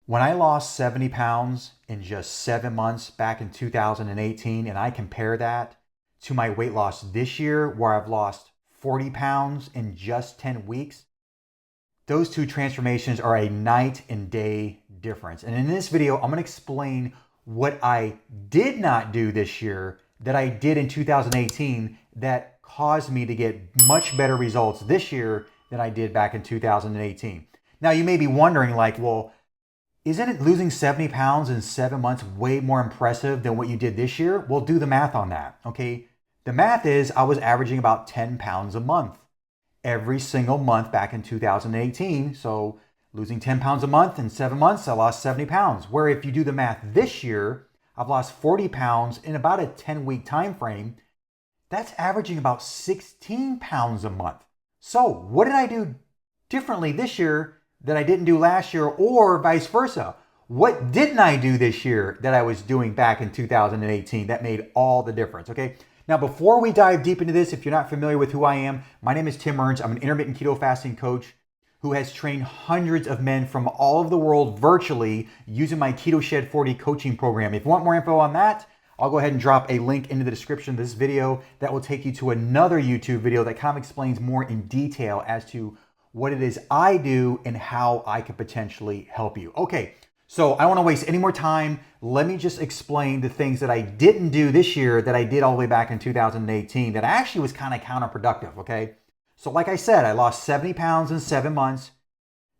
When I lost 70 pounds in just 7 months back in 2018, and I compare that to my weight loss this year, where I've lost 40 pounds in just 10 weeks, those two transformations are a night and day difference. And in this video, I'm gonna explain what I did not do this year that I did in 2018 that caused me to get much better results this year than I did back in 2018. Now, you may be wondering, like, well, isn't it losing 70 pounds in 7 months way more impressive than what you did this year? Well, do the math on that, okay? The math is I was averaging about 10 pounds a month every single month back in 2018. So losing 10 pounds a month in 7 months, I lost 70 pounds. Where if you do the math this year, I've lost 40 pounds in about a 10-week time frame. That's averaging about 16 pounds a month. So what did I do differently this year that I didn't do last year, or vice versa? What didn't I do this year that I was doing back in 2018 that made all the difference, okay? Now, before we dive deep into this, if you're not familiar with who I am, my name is Tim Ernst. I'm an intermittent keto fasting coach who has trained hundreds of men from all over the world virtually using my Keto Shed 40 coaching program. If you want more info on that, I'll go ahead and drop a link into the description of this video that will take you to another YouTube video that kind of explains more in detail as to what it is I do and how I could potentially help you. Okay, so I don't want to waste any more time. Let me just explain the things that I didn't do this year that I did all the way back in 2018 that actually was kind of counterproductive, okay? So like I said, I lost 70 pounds in 7 months,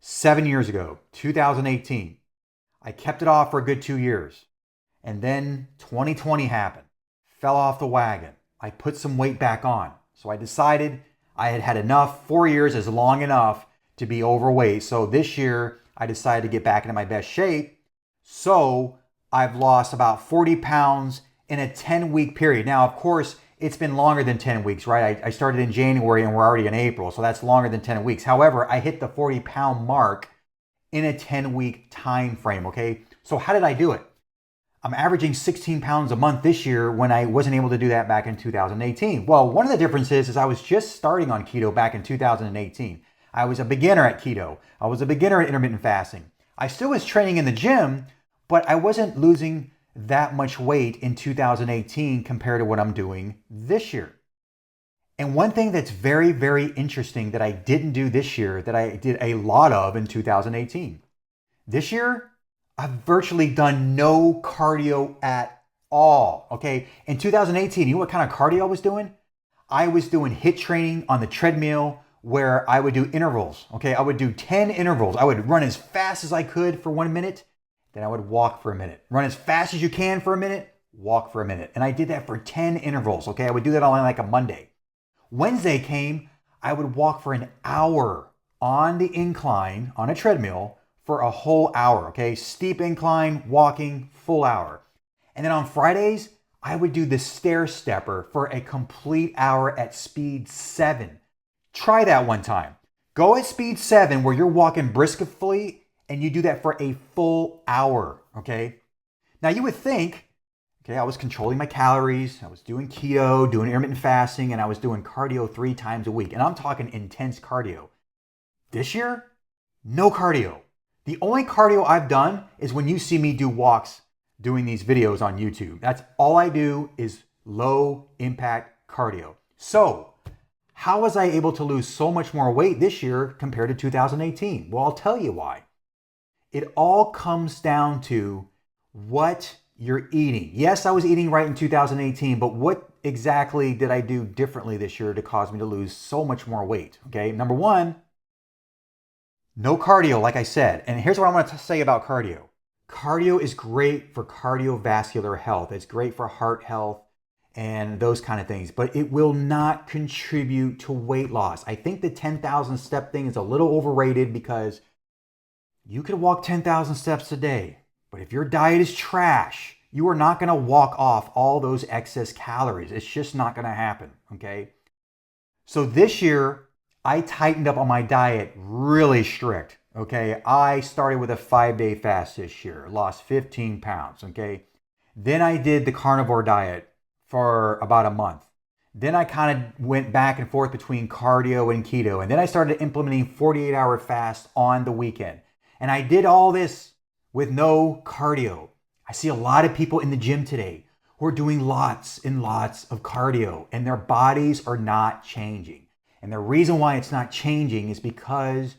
7 years ago, 2018. I kept it off for a good 2 years. And then 2020 happened, fell off the wagon. I put some weight back on. So I decided I had had enough. 4 years is long enough to be overweight. So this year I decided to get back into my best shape. So I've lost about 40 pounds in a 10-week period. Now, of course, it's been longer than 10 weeks, right? I started in January and we're already in April. So that's longer than 10 weeks. However, I hit the 40-pound mark in a 10-week time frame, okay? So how did I do it? I'm averaging 16 pounds a month this year when I wasn't able to do that back in 2018. Well, one of the differences is I was just starting on keto back in 2018. I was a beginner at keto. I was a beginner at intermittent fasting. I still was training in the gym, but I wasn't losing that much weight in 2018 compared to what I'm doing this year. And one thing that's very, very interesting that I didn't do this year that I did a lot of in 2018. This year, I've virtually done no cardio at all, okay? In 2018, you know what kind of cardio I was doing? I was doing HIIT training on the treadmill where I would do intervals, okay? I would do 10 intervals. I would run as fast as I could for 1 minute, then I would walk for a minute. Run as fast as you can for a minute, walk for a minute. And I did that for 10 intervals, okay? I would do that on like a Monday. Wednesday came, I would walk for an hour on the incline on a treadmill for a whole hour, okay? Steep incline, walking, full hour. And then on Fridays, I would do the stair stepper for a complete hour at speed 7. Try that one time. Go at speed 7 where you're walking briskly and you do that for a full hour, okay? Now you would think, okay, I was controlling my calories, I was doing keto, doing intermittent fasting, and I was doing cardio 3 times a week. And I'm talking intense cardio. This year, no cardio. The only cardio I've done is when you see me do walks doing these videos on YouTube. That's all I do is low impact cardio. So how was I able to lose so much more weight this year compared to 2018? Well, I'll tell you why. It all comes down to what you're eating. Yes, I was eating right in 2018, but what exactly did I do differently this year to cause me to lose so much more weight? Okay, number one, no cardio, like I said. And here's what I want to say about cardio. Cardio is great for cardiovascular health. It's great for heart health and those kind of things, but it will not contribute to weight loss. I think the 10,000 step thing is a little overrated because you could walk 10,000 steps a day, but if your diet is trash, you are not going to walk off all those excess calories. It's just not going to happen, okay? So this year, I tightened up on my diet really strict, okay? I started with a 5-day fast this year, lost 15 pounds, okay? Then I did the carnivore diet for about a month. Then I kind of went back and forth between cardio and keto. And then I started implementing 48-hour fast on the weekend. And I did all this with no cardio. I see a lot of people in the gym today who are doing lots and lots of cardio and their bodies are not changing. And the reason why it's not changing is because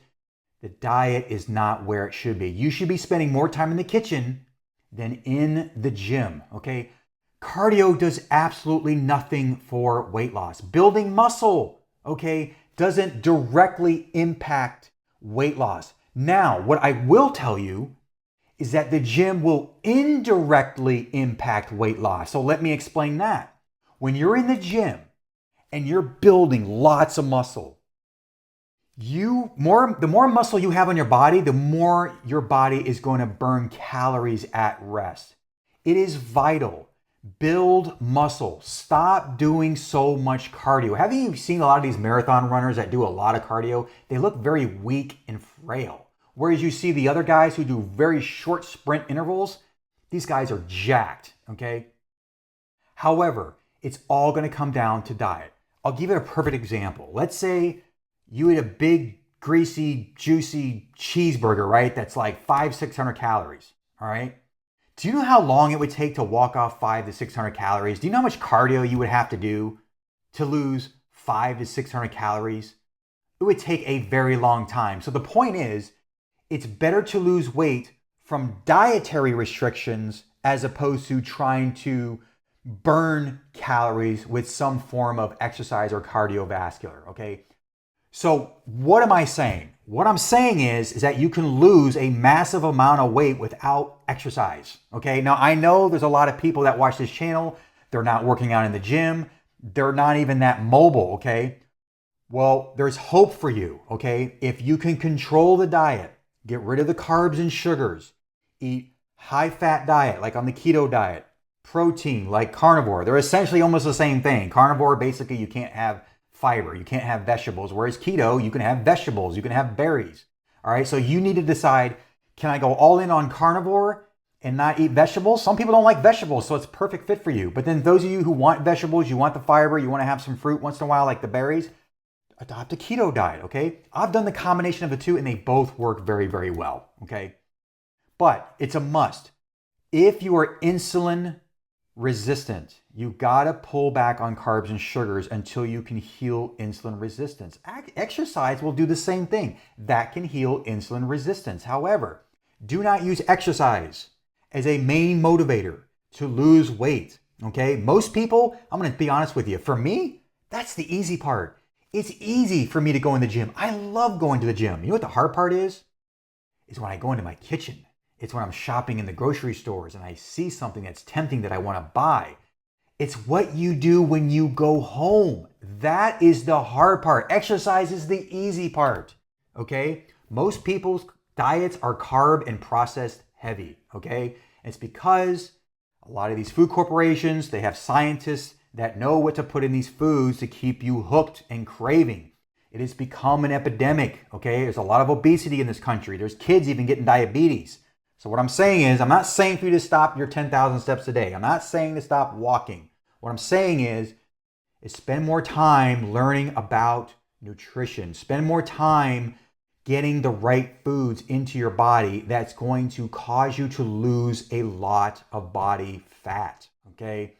the diet is not where it should be. You should be spending more time in the kitchen than in the gym, okay? Cardio does absolutely nothing for weight loss. Building muscle, okay, doesn't directly impact weight loss. Now, what I will tell you is that the gym will indirectly impact weight loss. So let me explain that. When you're in the gym and you're building lots of muscle, the more muscle you have on your body, the more your body is going to burn calories at rest. It is vital. Build muscle. Stop doing so much cardio. Haven't you seen a lot of these marathon runners that do a lot of cardio? They look very weak and frail. Whereas you see the other guys who do very short sprint intervals, these guys are jacked, okay? However, it's all gonna come down to diet. I'll give you a perfect example. Let's say you eat a big, greasy, juicy cheeseburger, right? That's like 500-600 calories, all right? Do you know how long it would take to walk off 500 to 600 calories? Do you know how much cardio you would have to do to lose 500 to 600 calories? It would take a very long time. So the point is, it's better to lose weight from dietary restrictions as opposed to trying to burn calories with some form of exercise or cardiovascular, okay? So what am I saying? What I'm saying is that you can lose a massive amount of weight without exercise, okay? Now, I know there's a lot of people that watch this channel, they're not working out in the gym, they're not even that mobile, okay? Well, there's hope for you, okay? If you can control the diet, get rid of the carbs and sugars, eat high-fat diet, like on the keto diet, protein, like carnivore. They're essentially almost the same thing. Carnivore, basically, you can't have fiber, you can't have vegetables, whereas keto, you can have vegetables, you can have berries. All right, so you need to decide, can I go all in on carnivore and not eat vegetables? Some people don't like vegetables, so it's a perfect fit for you. But then those of you who want vegetables, you want the fiber, you want to have some fruit once in a while, like the berries, adopt a keto diet, okay? I've done the combination of the two and they both work very, very well, okay? But it's a must. If you are insulin resistant, you gotta pull back on carbs and sugars until you can heal insulin resistance. Exercise will do the same thing. That can heal insulin resistance. However, do not use exercise as a main motivator to lose weight, okay? Most people, I'm gonna be honest with you, for me, that's the easy part. It's easy for me to go in the gym. I love going to the gym. You know what the hard part is? Is when I go into my kitchen. It's when I'm shopping in the grocery stores and I see something that's tempting that I want to buy. It's what you do when you go home. That is the hard part. Exercise is the easy part, okay? Most people's diets are carb and processed heavy, okay? And it's because a lot of these food corporations, they have scientists that know what to put in these foods to keep you hooked and craving. It has become an epidemic, okay? There's a lot of obesity in this country. There's kids even getting diabetes. So what I'm saying is, I'm not saying for you to stop your 10,000 steps a day. I'm not saying to stop walking. What I'm saying is spend more time learning about nutrition. Spend more time getting the right foods into your body that's going to cause you to lose a lot of body fat, okay?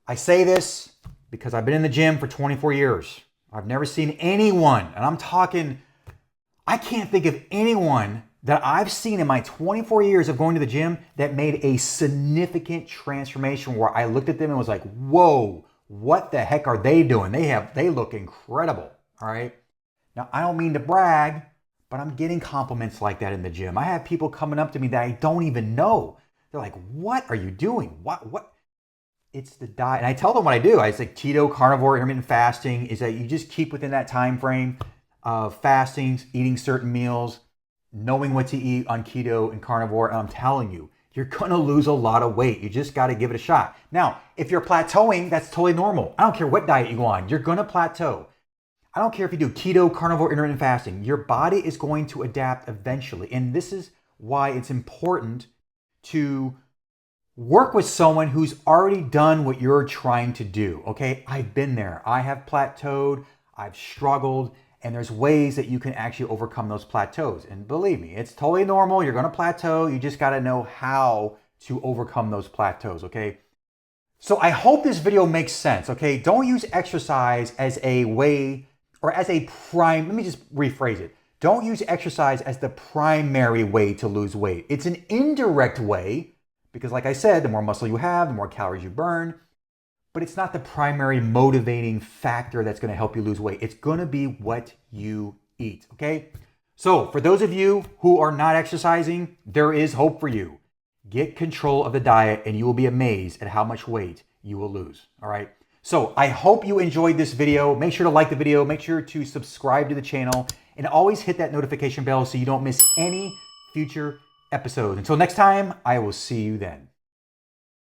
I say this because I've been in the gym for 24 years. I've never seen anyone, and I'm talking, I can't think of anyone that I've seen in my 24 years of going to the gym that made a significant transformation where I looked at them and was like, whoa, what the heck are they doing? They look incredible, all right? Now, I don't mean to brag, but I'm getting compliments like that in the gym. I have people coming up to me that I don't even know. They're like, what are you doing? What? It's the diet. And I tell them what I do. I say keto, carnivore, intermittent fasting is that you just keep within that time frame of fasting, eating certain meals, knowing what to eat on keto and carnivore. And I'm telling you, you're going to lose a lot of weight. You just got to give it a shot. Now, if you're plateauing, that's totally normal. I don't care what diet you go on. You're going to plateau. I don't care if you do keto, carnivore, intermittent fasting. Your body is going to adapt eventually. And this is why it's important to work with someone who's already done what you're trying to do, okay? I've been there. I have plateaued. I've struggled. And there's ways that you can actually overcome those plateaus. And believe me, it's totally normal. You're gonna plateau. You just gotta know how to overcome those plateaus, okay? So I hope this video makes sense, okay? Don't use exercise as a way or as a let me just rephrase it. Don't use exercise as the primary way to lose weight. It's an indirect way because like I said, the more muscle you have, the more calories you burn, but it's not the primary motivating factor that's gonna help you lose weight. It's gonna be what you eat, okay? So for those of you who are not exercising, there is hope for you. Get control of the diet and you will be amazed at how much weight you will lose, all right? So I hope you enjoyed this video. Make sure to like the video, make sure to subscribe to the channel, and always hit that notification bell so you don't miss any future episodes. Until next time, I will see you then.